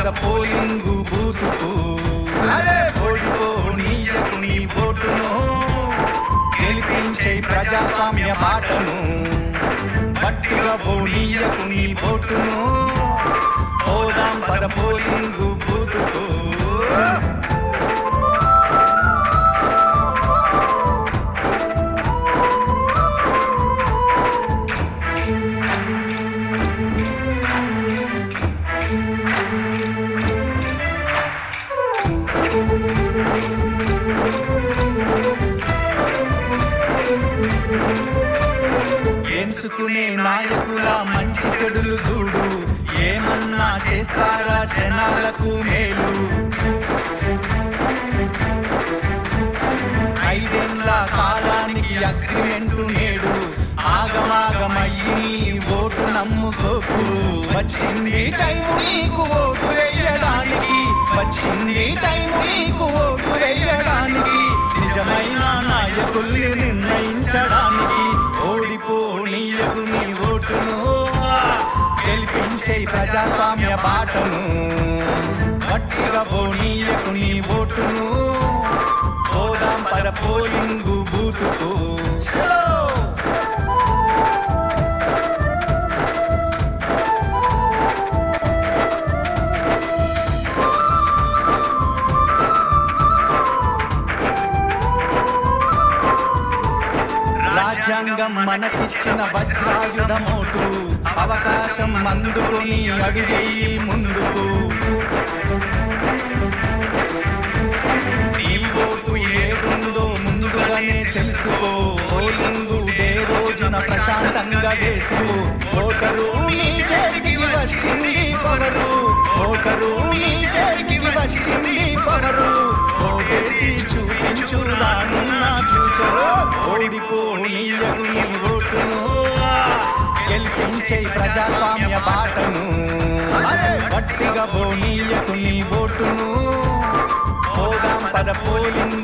పద పోలింగు బూతుకు. అరే ఓడిపోనీయకు నీ ఓటును, గెలిపించే ప్రజాస్వామ్య బాటను. గట్టిగా ఓనీయకు నీ ఓటును, పోదాం పద పోలింగు బూతుకు. ఎంచుకునే నాయకుల మంచి చెడులు చూడు, ఏమన్నా చేస్తారా జనాలకు మేలు. 5 ఏళ్ల కాలానికి అగ్రిమెంటు నేడు, ఆగమాగమయ్యి నీ ఓటు నమ్ముకోకు. వచ్చింది టైము నీకు ఓటు వేయడానికి, వచ్చింది టైము నీకు ఓటు వేయడానికి, నిజమైన నాయకుల్ని నిర్ణయించడానికి. ఓడిపోనీయకు నీ ఓటును, గెలిపించే ప్రజాస్వామ్య బాటను. గట్టిగా పోనీయకు నీ ఓటును, పోదాం పద పోలింగు బూతుకు. రాజ్యాంగం మనకిచ్చిన వజ్రాయుధమోటు, అవకాశం అందుకొని అడుగేయి ముందుకు. ఈ ఓటు ఏడుందో ముందుగానే తెలుసుకో, పోలింగు డే రోజున ప్రశాంతంగా వేసుకో. ఓటరు నీ చేతికి వచ్చింది పవరు, ఓటరు నీ చేతికి వచ్చింది పవరు. ఓటేసి చూపించు రానున్న ఫ్యూచరు, ఓడిపోనీయకు నీ ఓటును, గెలిపించే ప్రజాస్వామ్య బాటను. గట్టిగా పోనీయకు నీ ఓటును, పోదాం పద పోలింగు